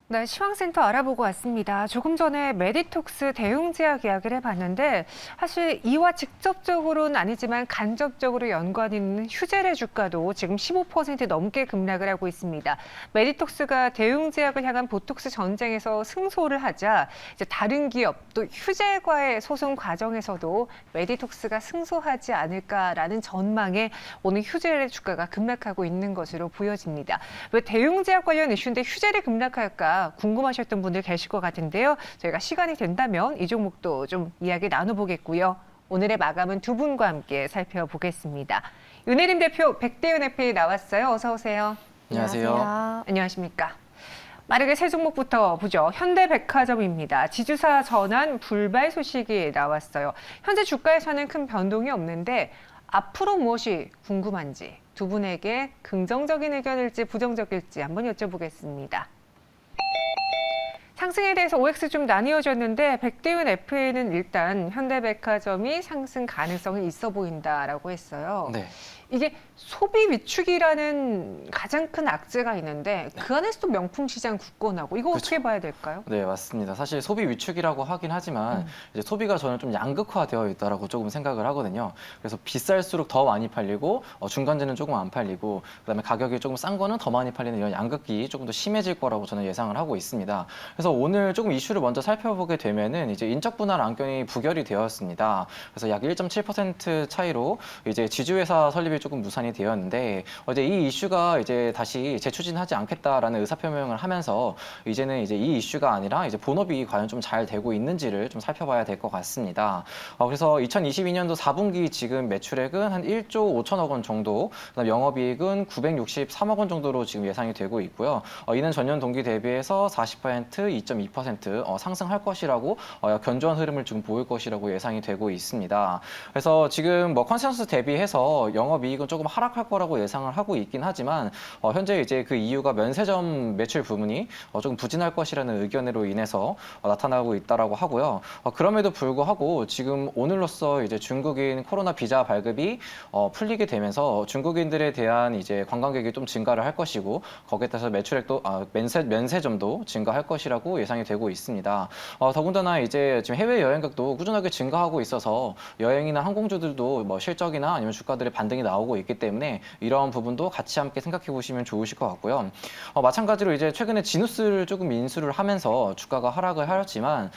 네, 시황센터 알아보고 왔습니다. 조금 전에 메디톡스 대웅제약 이야기를 해봤는데 사실 이와 직접적으로는 아니지만 간접적으로 연관 있는 휴젤의 주가도 지금 15% 넘게 급락을 하고 있습니다. 메디톡스가 대웅제약을 향한 보톡스 전쟁에서 승소를 하자 이제 다른 기업 또 휴젤과의 소송 과정에서도 메디톡스가 승소하지 않을까라는 전망에 오늘 휴젤의 주가가 급락하고 있는 것으로 보여집니다. 왜 대웅제약 관련 이슈인데 휴젤이 급락할까? 궁금하셨던 분들 계실 것 같은데요. 저희가 시간이 된다면 이 종목도 좀 이야기 나눠보겠고요. 오늘의 마감은 두 분과 함께 살펴보겠습니다. 윤혜림 대표, 백대윤 FA 나왔어요. 어서 오세요. 안녕하세요. 안녕하십니까. 빠르게 세 종목부터 보죠. 현대백화점입니다. 지주사 전환 불발 소식이 나왔어요. 현재 주가에서는 큰 변동이 없는데 앞으로 무엇이 궁금한지 두 분에게 긍정적인 의견일지 부정적일지 한번 여쭤보겠습니다. 상승에 대해서 OX 좀 나뉘어졌는데 백대윤 FA는 일단 현대백화점이 상승 가능성이 있어 보인다라고 했어요. 네. 이게 소비 위축이라는 가장 큰 악재가 있는데 그 안에서도 명품 시장 굳건하고 이거 어떻게 봐야 될까요? 네, 맞습니다. 사실 소비 위축이라고 하긴 하지만 이제 소비가 저는 좀 양극화되어 있다라고 조금 생각을 하거든요. 그래서 비쌀수록 더 많이 팔리고 중간재는 조금 안 팔리고 그다음에 가격이 조금 싼 거는 더 많이 팔리는 이런 양극이 조금 더 심해질 거라고 저는 예상을 하고 있습니다. 그래서 오늘 조금 이슈를 먼저 살펴보게 되면은 이제 인적 분할 안건이 부결이 되었습니다. 그래서 약 1.7% 차이로 이제 지주회사 설립이 조금 무산이 되었는데 어제 이 이슈가 이제 다시 재추진하지 않겠다라는 의사표명을 하면서 이제는 이제 이 이슈가 아니라 이제 본업이 과연 좀 잘 되고 있는지를 좀 살펴봐야 될 것 같습니다. 그래서 2022년도 4분기 지금 매출액은 한 1조 5천억 원 정도, 그다음 영업이익은 963억 원 정도로 지금 예상이 되고 있고요. 이는 전년 동기 대비해서 40%, 2.2% 상승할 것이라고 견조한 흐름을 지금 보일 것이라고 예상이 되고 있습니다. 그래서 지금 뭐 컨센서스 대비해서 영업이익은 조금 하락할 거라고 예상을 하고 있긴 하지만 현재 이제 그 이유가 면세점 매출 부분이 조금 부진할 것이라는 의견으로 인해서 나타나고 있다라고 하고요. 그럼에도 불구하고 지금 오늘로써 이제 중국인 코로나 비자 발급이 풀리게 되면서 중국인들에 대한 이제 관광객이 좀 증가를 할 것이고 거기에 따라서 매출액도 면세점도 증가할 것이라고 예상이 되고 있습니다. 더군다나 이제 지금 해외 여행객도 꾸준하게 증가하고 있어서 여행이나 항공주들도 뭐 실적이나 아니면 주가들의 반등이 나오고 있기 때문에 이런 부분도 같이 함께 생각해 보시면 좋으실 것 같고요. 마찬가지로 이제 최근에 지누스를 조금 인수를 하면서 주가가 하락을 하였지만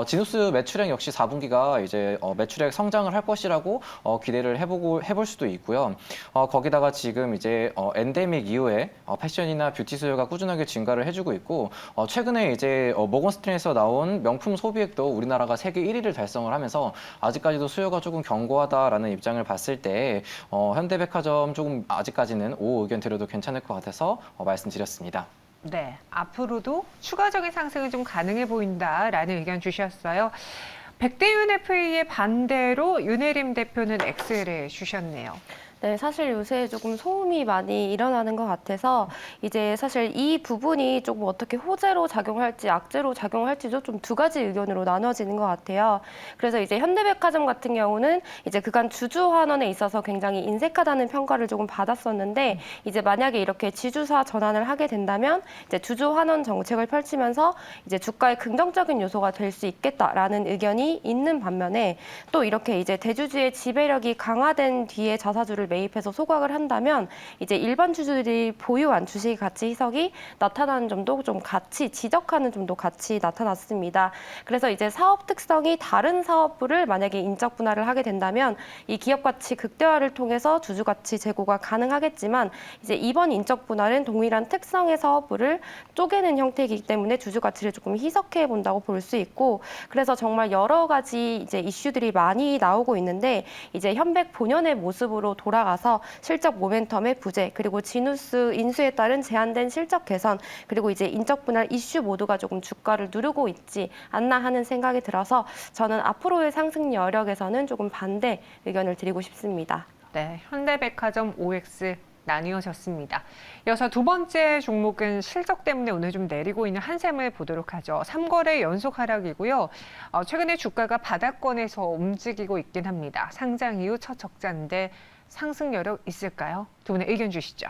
지누스 매출액 역시 4분기가 이제 매출액 성장을 할 것이라고 기대를 해볼 수도 있고요. 거기다가 지금 이제 엔데믹 이후에 패션이나 뷰티 수요가 꾸준하게 증가를 해주고 있고 최근에 이제 모건스탠리에서 나온 명품 소비액도 우리나라가 세계 1위를 달성을 하면서 아직까지도 수요가 조금 견고하다라는 입장을 봤을 때 현대백화점 조금 아직까지는 오 의견 드려도 괜찮을 것 같아서 말씀드렸습니다. 네, 앞으로도 추가적인 상승이 좀 가능해 보인다라는 의견 주셨어요. 백대윤 FA의 반대로 윤혜림 대표는 X를 주셨네요. 네, 사실 요새 조금 소음이 많이 일어나는 것 같아서 이제 사실 이 부분이 조금 어떻게 호재로 작용할지 악재로 작용할지도 좀 두 가지 의견으로 나눠지는 것 같아요. 그래서 이제 현대백화점 같은 경우는 이제 그간 주주 환원에 있어서 굉장히 인색하다는 평가를 조금 받았었는데 이제 만약에 이렇게 지주사 전환을 하게 된다면 이제 주주 환원 정책을 펼치면서 이제 주가의 긍정적인 요소가 될 수 있겠다라는 의견이 있는 반면에 또 이렇게 이제 대주주의 지배력이 강화된 뒤에 자사주를 매입해서 소각을 한다면 이제 일반 주주들이 보유한 주식 가치 희석이 나타나는 점도 좀 같이 지적하는 점도 같이 나타났습니다. 그래서 이제 사업 특성이 다른 사업부를 만약에 인적 분할을 하게 된다면 이 기업 가치 극대화를 통해서 주주 가치 제고가 가능하겠지만 이제 이번 인적 분할은 동일한 특성의 사업부를 쪼개는 형태이기 때문에 주주 가치를 조금 희석해 본다고 볼 수 있고 그래서 정말 여러 가지 이제 이슈들이 많이 나오고 있는데 이제 현백 본연의 모습으로 돌아가서 실적 모멘텀의 부재 그리고 지누스 인수에 따른 제한된 실적 개선 그리고 이제 인적 분할 이슈 모두가 조금 주가를 누르고 있지 않나 하는 생각이 들어서 저는 앞으로의 상승 여력에서는 조금 반대 의견을 드리고 싶습니다. 네, 현대백화점 OX 나뉘어졌습니다. 이어서 두 번째 종목은 실적 때문에 오늘 좀 내리고 있는 한샘을 보도록 하죠. 3거래 연속 하락이고요. 최근에 주가가 바닥권에서 움직이고 있긴 합니다. 상장 이후 첫 적자인데 상승 여력 있을까요? 두 분의 의견 주시죠.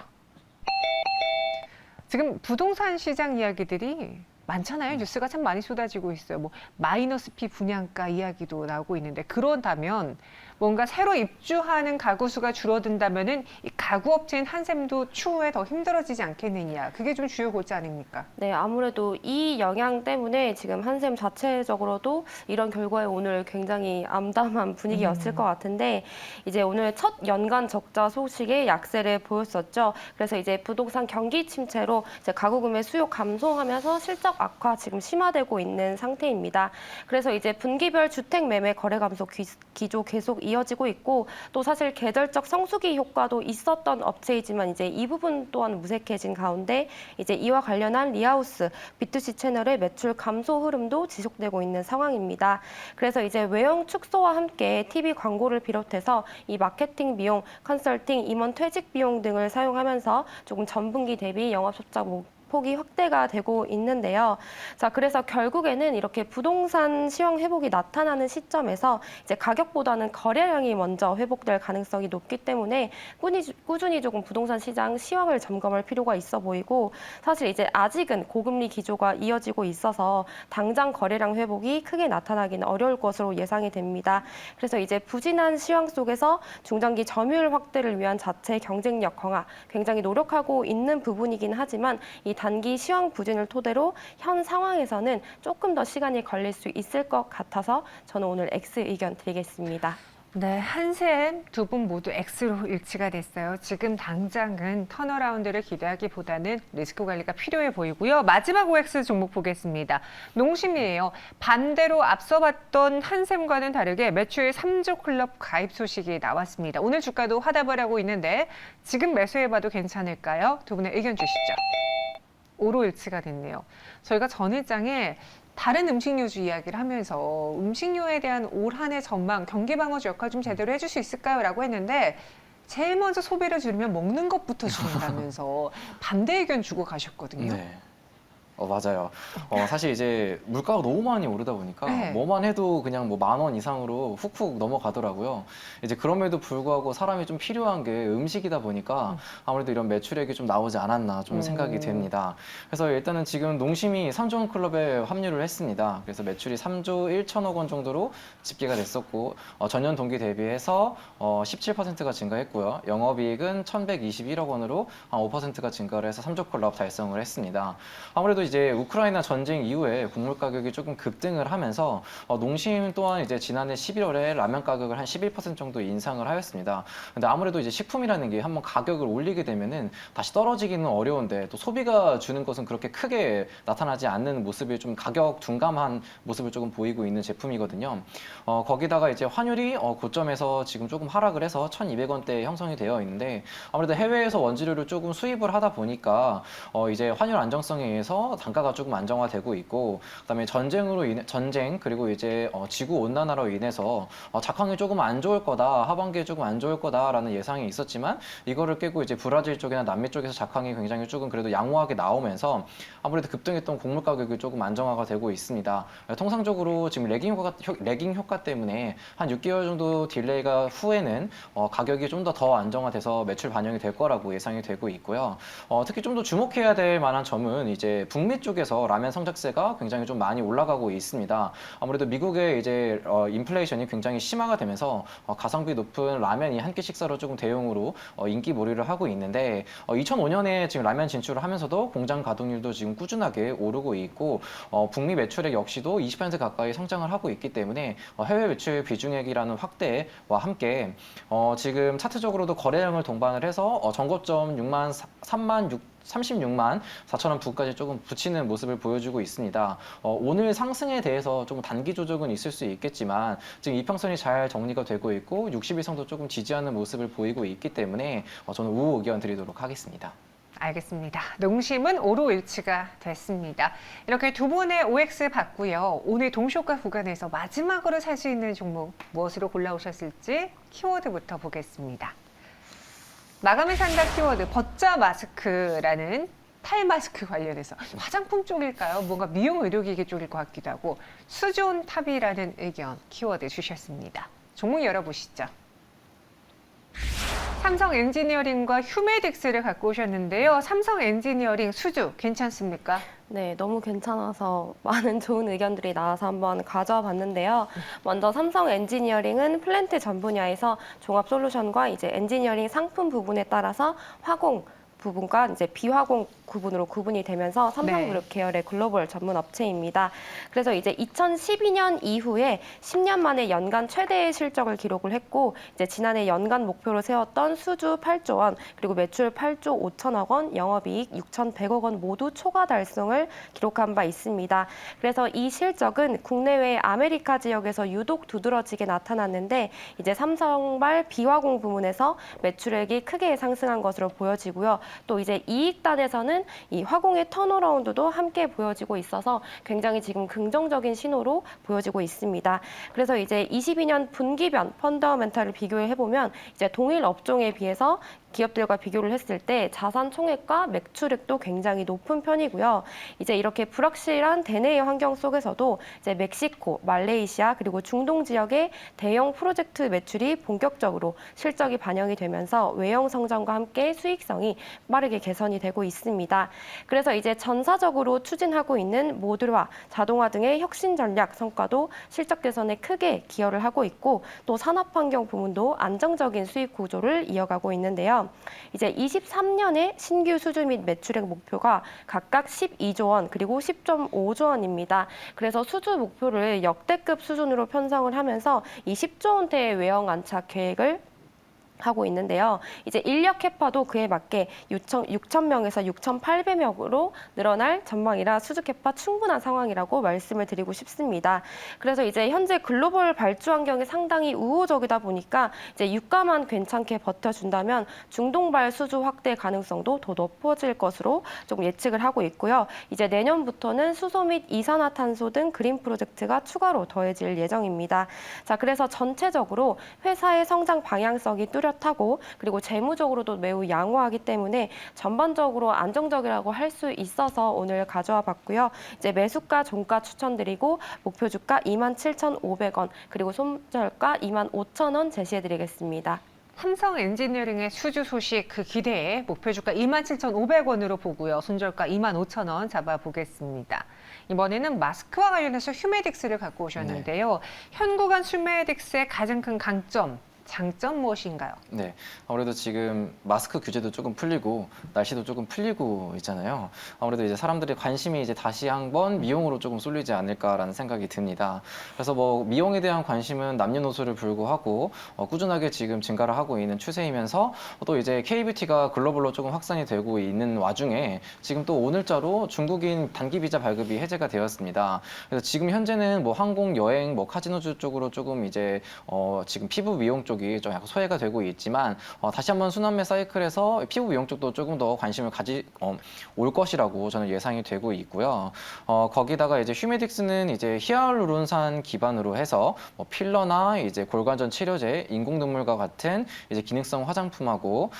지금 부동산 시장 이야기들이 많잖아요. 뉴스가 참 많이 쏟아지고 있어요. 뭐 마이너스 피 분양가 이야기도 나오고 있는데 그런다면 뭔가 새로 입주하는 가구 수가 줄어든다면은 이 가구업체인 한샘도 추후에 더 힘들어지지 않겠느냐. 그게 좀 주요 고지 아닙니까? 네, 아무래도 이 영향 때문에 지금 한샘 자체적으로도 이런 결과에 오늘 굉장히 암담한 분위기였을 것 같은데 이제 오늘 첫 연간 적자 소식에 약세를 보였었죠. 그래서 이제 부동산 경기 침체로 이제 가구 구매 수요 감소하면서 실적 악화 지금 심화되고 있는 상태입니다. 그래서 이제 분기별 주택 매매 거래 감소 기조 계속 이어지고 있고 또 사실 계절적 성수기 효과도 있었던 업체이지만 이제 이 부분 또한 무색해진 가운데 이제 이와 관련한 리하우스 B2C 채널의 매출 감소 흐름도 지속되고 있는 상황입니다. 그래서 이제 외형 축소와 함께 TV 광고를 비롯해서 이 마케팅 비용, 컨설팅, 임원 퇴직 비용 등을 사용하면서 조금 전분기 대비 영업적자 폭이 확대가 되고 있는데요. 자, 그래서 결국에는 이렇게 부동산 시황 회복이 나타나는 시점에서 이제 가격보다는 거래량이 먼저 회복될 가능성이 높기 때문에 꾸준히 조금 부동산 시장 시황을 점검할 필요가 있어 보이고 사실 이제 아직은 고금리 기조가 이어지고 있어서 당장 거래량 회복이 크게 나타나기는 어려울 것으로 예상이 됩니다. 그래서 이제 부진한 시황 속에서 중장기 점유율 확대를 위한 자체 경쟁력 강화 굉장히 노력하고 있는 부분이긴 하지만 이 단기 시황 부진을 토대로 현 상황에서는 조금 더 시간이 걸릴 수 있을 것 같아서 저는 오늘 X 의견 드리겠습니다. 네, 한샘 두 분 모두 X로 일치가 됐어요. 지금 당장은 턴어라운드를 기대하기보다는 리스크 관리가 필요해 보이고요. 마지막 OX 종목 보겠습니다. 농심이에요. 반대로 앞서 봤던 한샘과는 다르게 매출 3조 클럽 가입 소식이 나왔습니다. 오늘 주가도 화답을 하고 있는데 지금 매수해봐도 괜찮을까요? 두 분의 의견 주시죠. 5로 일치가 됐네요. 저희가 전일장에 다른 음식료주 이야기를 하면서 음식료에 대한 올 한 해 전망, 경기 방어주 역할 좀 제대로 해줄 수 있을까요? 라고 했는데 제일 먼저 소비를 줄이면 먹는 것부터 줄인다면서 반대 의견 주고 가셨거든요. 네. 맞아요. 사실 이제 물가가 너무 많이 오르다 보니까 네. 뭐만 해도 그냥 뭐 10,000원 이상으로 훅훅 넘어가더라고요. 이제 그럼에도 불구하고 사람이 좀 필요한 게 음식이다 보니까 아무래도 이런 매출액이 좀 나오지 않았나 좀 생각이 됩니다. 그래서 일단은 지금 농심이 3조 클럽에 합류를 했습니다. 그래서 매출이 3조 1천억 원 정도로 집계가 됐었고 전년 동기 대비해서 17%가 증가했고요. 영업이익은 1,121억 원으로 한 5%가 증가를 해서 3조 클럽 달성을 했습니다. 아무래도 이제 우크라이나 전쟁 이후에 곡물 가격이 조금 급등을 하면서 농심 또한 이제 지난해 11월에 라면 가격을 한 11% 정도 인상을 하였습니다. 근데 아무래도 이제 식품이라는 게 한번 가격을 올리게 되면은 다시 떨어지기는 어려운데 또 소비가 주는 것은 그렇게 크게 나타나지 않는 모습이 좀 가격 둔감한 모습을 조금 보이고 있는 제품이거든요. 거기다가 이제 환율이 고점에서 지금 조금 하락을 해서 1,200원대 형성이 되어 있는데 아무래도 해외에서 원재료를 조금 수입을 하다 보니까 이제 환율 안정성에 의해서 단가가 조금 안정화되고 있고 그다음에 전쟁 그리고 이제 지구 온난화로 인해서 작황이 조금 안 좋을 거다 하반기에 조금 안 좋을 거다라는 예상이 있었지만 이거를 깨고 이제 브라질 쪽이나 남미 쪽에서 작황이 굉장히 조금 그래도 양호하게 나오면서 아무래도 급등했던 곡물 가격이 조금 안정화가 되고 있습니다. 통상적으로 지금 레깅 효과 때문에 한 6개월 정도 딜레이가 후에는 가격이 좀 더 안정화돼서 매출 반영이 될 거라고 예상이 되고 있고요. 특히 좀 더 주목해야 될 만한 점은 이제 북미 쪽에서 라면 성적세가 굉장히 좀 많이 올라가고 있습니다. 아무래도 미국의 이제 인플레이션이 굉장히 심화가 되면서 가성비 높은 라면이 한 끼 식사로 조금 대용으로 인기몰이를 하고 있는데 2005년에 지금 라면 진출을 하면서도 공장 가동률도 지금 꾸준하게 오르고 있고 북미 매출액 역시도 20% 가까이 성장을 하고 있기 때문에 해외 매출 비중액이라는 확대와 함께 지금 차트적으로도 거래량을 동반을 해서 전고점 36만 4천원 부까지 조금 붙이는 모습을 보여주고 있습니다. 오늘 상승에 대해서 좀 단기 조정은 있을 수 있겠지만 지금 이평선이 잘 정리가 되고 있고 60일선도 조금 지지하는 모습을 보이고 있기 때문에 저는 우호 의견 드리도록 하겠습니다. 알겠습니다. 농심은 5로 일치가 됐습니다. 이렇게 두 분의 OX 봤고요. 오늘 동시효과 구간에서 마지막으로 살 수 있는 종목 무엇으로 골라오셨을지 키워드부터 보겠습니다. 마감을 산다 키워드 버짜 마스크라는 탈 마스크 관련해서 화장품 쪽일까요? 뭔가 미용 의료기기 쪽일 것 같기도 하고 수존 탑이라는 의견 키워드 주셨습니다. 종목 열어보시죠. 삼성 엔지니어링과 휴메딕스를 갖고 오셨는데요. 삼성 엔지니어링 수주 괜찮습니까? 네, 너무 괜찮아서 많은 좋은 의견들이 나와서 한번 가져와 봤는데요. 먼저 삼성 엔지니어링은 플랜트 전 분야에서 종합 솔루션과 이제 엔지니어링 상품 부분에 따라서 화공 부분과 이제 비화공 구분으로 구분이 되면서 삼성그룹 계열의 글로벌 전문 업체입니다. 그래서 이제 2012년 이후에 10년 만에 연간 최대의 실적을 기록을 했고, 이제 지난해 연간 목표로 세웠던 수주 8조 원, 그리고 매출 8조 5천억 원, 영업이익 6,100억 원 모두 초과 달성을 기록한 바 있습니다. 그래서 이 실적은 국내외 아메리카 지역에서 유독 두드러지게 나타났는데, 이제 삼성발 비화공 부문에서 매출액이 크게 상승한 것으로 보여지고요. 또 이제 이익단에서는 이 화공의 턴어라운드도 함께 보여지고 있어서 굉장히 지금 긍정적인 신호로 보여지고 있습니다. 그래서 이제 22년 분기변 펀더멘탈을 비교해 보면 이제 동일 업종에 비해서 기업들과 비교를 했을 때 자산 총액과 매출액도 굉장히 높은 편이고요. 이제 이렇게 불확실한 대내의 환경 속에서도 이제 멕시코, 말레이시아 그리고 중동 지역의 대형 프로젝트 매출이 본격적으로 실적이 반영이 되면서 외형 성장과 함께 수익성이 빠르게 개선이 되고 있습니다. 그래서 이제 전사적으로 추진하고 있는 모듈화, 자동화 등의 혁신 전략 성과도 실적 개선에 크게 기여를 하고 있고, 또 산업 환경 부문도 안정적인 수익 구조를 이어가고 있는데요. 이제 23년에 신규 수주 및 매출액 목표가 각각 12조 원 그리고 10.5조 원입니다. 그래서 수주 목표를 역대급 수준으로 편성을 하면서 이 10조 원대의 외형 안착 계획을 하고 있는데요. 이제 인력 캐파도 그에 맞게 6,000명에서 6,800명으로 늘어날 전망이라 수주 캐파 충분한 상황이라고 말씀을 드리고 싶습니다. 그래서 이제 현재 글로벌 발주 환경이 상당히 우호적이다 보니까 이제 유가만 괜찮게 버텨준다면 중동발 수주 확대 가능성도 더 높아질 것으로 좀 예측을 하고 있고요. 이제 내년부터는 수소 및 이산화탄소 등 그린 프로젝트가 추가로 더해질 예정입니다. 자, 그래서 전체적으로 회사의 성장 방향성이 뚜렷 하고 그리고 재무적으로도 매우 양호하기 때문에 전반적으로 안정적이라고 할 수 있어서 오늘 가져와 봤고요. 이제 매수가 종가 추천드리고 목표 주가 27,500원 그리고 손절가 25,000원 제시해드리겠습니다. 삼성 엔지니어링의 수주 소식 그 기대에 목표 주가 27,500원으로 보고요. 손절가 25,000원 잡아보겠습니다. 이번에는 마스크와 관련해서 휴메딕스를 갖고 오셨는데요. 현구간 휴메딕스의 가장 큰 강점, 장점 무엇인가요? 네, 아무래도 지금 마스크 규제도 조금 풀리고 날씨도 조금 풀리고 있잖아요. 아무래도 이제 사람들의 관심이 이제 다시 한번 미용으로 조금 쏠리지 않을까라는 생각이 듭니다. 그래서 뭐 미용에 대한 관심은 남녀노소를 불구하고 꾸준하게 지금 증가를 하고 있는 추세이면서 또 이제 K뷰티가 글로벌로 조금 확산이 되고 있는 와중에 지금 또 오늘자로 중국인 단기 비자 발급이 해제가 되었습니다. 그래서 지금 현재는 뭐 항공, 여행, 뭐 카지노주 쪽으로 조금 이제 지금 피부 미용 쪽이 좀 약간 소외가 되고 있지만 다시 한번 순환매 사이클에서 피부 미용 쪽도 조금 더 관심을 올 것이라고 저는 예상이 되고 있고요. 거기다가 이제 휴메딕스는 이제 히알루론산 기반으로 해서 뭐 필러나 이제 골관전 치료제, 인공 눈물과 같은 이제 기능성 화장품하고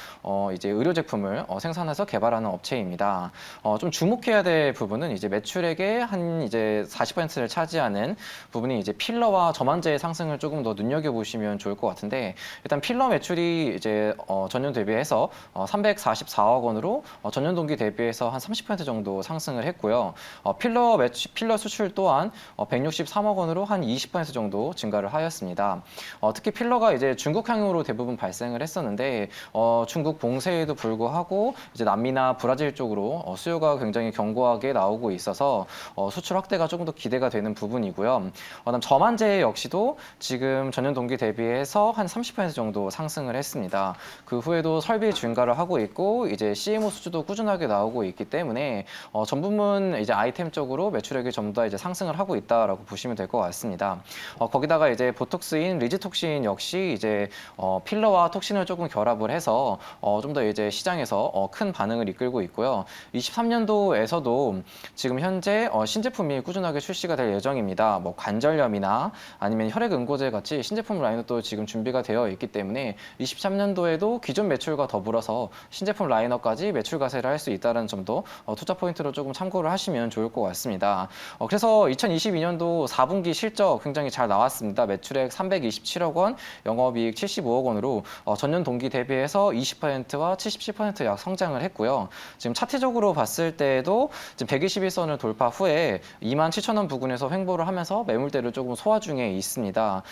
이제 의료 제품을 생산해서 개발하는 업체입니다. 좀 주목해야 될 부분은 이제 매출액의 한 이제 40%를 차지하는 부분이 이제 필러와 점안제의 상승을 조금 더 눈여겨 보시면 좋을 것 같은데. 일단 필러 매출이 이제 전년 대비해서 344억 원으로 전년 동기 대비해서 한 30% 정도 상승을 했고요. 필러 수출 또한 163억 원으로 한 20% 정도 증가를 하였습니다. 특히 필러가 이제 중국향으로 대부분 발생을 했었는데 중국 봉쇄에도 불구하고 이제 남미나 브라질 쪽으로 수요가 굉장히 견고하게 나오고 있어서 수출 확대가 조금 더 기대가 되는 부분이고요. 그다음 점안제 역시도 지금 전년 동기 대비해서 한 30% 정도 상승을 했습니다. 그 후에도 설비 증가를 하고 있고 이제 CMO 수주도 꾸준하게 나오고 있기 때문에 전 부문 이제 아이템 쪽으로 매출액이 전부 다 이제 상승을 하고 있다라고 보시면 될 것 같습니다. 거기다가 이제 보톡스인 리즈톡신 역시 이제 필러와 톡신을 조금 결합을 해서 좀 더 이제 시장에서 큰 반응을 이끌고 있고요. 23년도에서도 지금 현재 신제품이 꾸준하게 출시가 될 예정입니다. 뭐 관절염이나 아니면 혈액 응고제 같이 신제품 라인도 또 지금 준비가 준비가 되어 있기 때문에 23년도에도 기존 매출과 더불어서 신제품 라인업까지 매출 가세를 할 수 있다는 점도 투자 포인트로 조금 참고를 하시면 좋을 것 같습니다. 그래서 2022년도 4분기 실적 굉장히 잘 나왔습니다. 매출액 327억 원, 영업이익 75억 원으로 전년 동기 대비해서 20%와 77% 약 성장을 했고요. 지금 차트적으로 봤을 때에도 지금 121선을 돌파 후에 27,000원 부근에서 횡보를 하면서 매물대를 조금 소화 중에 있습니다.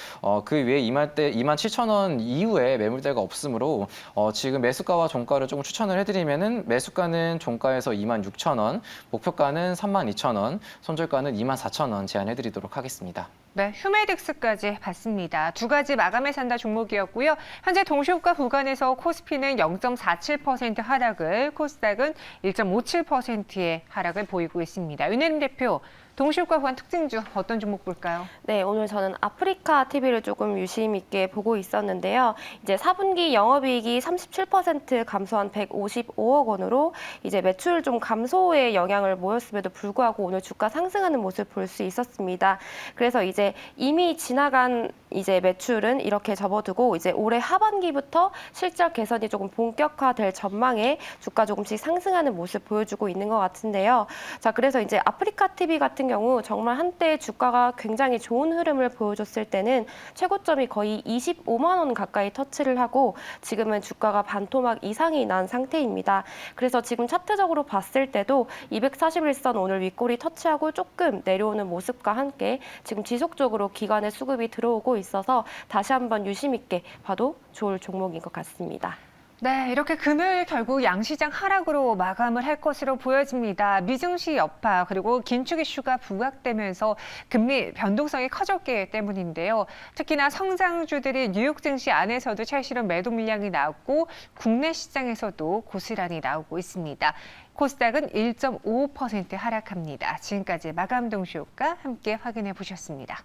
그 위에 27,000원 이후에 매물대가 없으므로 지금 매수가와 종가를 조금 추천을 해드리면은 매수가는 종가에서 26,000원, 목표가는 32,000원, 손절가는 24,000원 제안해드리도록 하겠습니다. 네, 휴메딕스까지 봤습니다. 두 가지 마감에 산다 종목이었고요. 현재 동시호가 구간에서 코스피는 0.47% 하락을, 코스닥은 1.57%의 하락을 보이고 있습니다. 윤혜림 대표, 동시호가 구간 특징 중 어떤 종목 볼까요? 네, 오늘 저는 아프리카 TV를 조금 유심 있게 보고 있었는데요. 이제 4분기 영업이익이 37% 감소한 155억 원으로 이제 매출 좀 감소의 영향을 보였음에도 불구하고 오늘 주가 상승하는 모습 볼 수 있었습니다. 그래서 이제 이미 지나간 이제 매출은 이렇게 접어두고 이제 올해 하반기부터 실적 개선이 조금 본격화될 전망에 주가 조금씩 상승하는 모습 보여주고 있는 것 같은데요. 자, 그래서 이제 아프리카 TV 같은 경우 정말 한때 주가가 굉장히 좋은 흐름을 보여줬을 때는 최고점이 거의 25만 원 가까이 터치를 하고 지금은 주가가 반토막 이상이 난 상태입니다. 그래서 지금 차트적으로 봤을 때도 241선 오늘 윗꼬리 터치하고 조금 내려오는 모습과 함께 지금 지속적으로 기관의 수급이 들어오고 있어서 다시 한번 유심 있게 봐도 좋을 종목인 것 같습니다. 네, 이렇게 금요일 결국 양시장 하락으로 마감을 할 것으로 보여집니다. 미증시 여파 그리고 긴축 이슈가 부각되면서 금리 변동성이 커졌기 때문인데요. 특히나 성장주들이 뉴욕 증시 안에서도 찰실한 매도 물량이 나왔고 국내 시장에서도 고스란히 나오고 있습니다. 코스닥은 1.55% 하락합니다. 지금까지 마감 동시효과 함께 확인해 보셨습니다.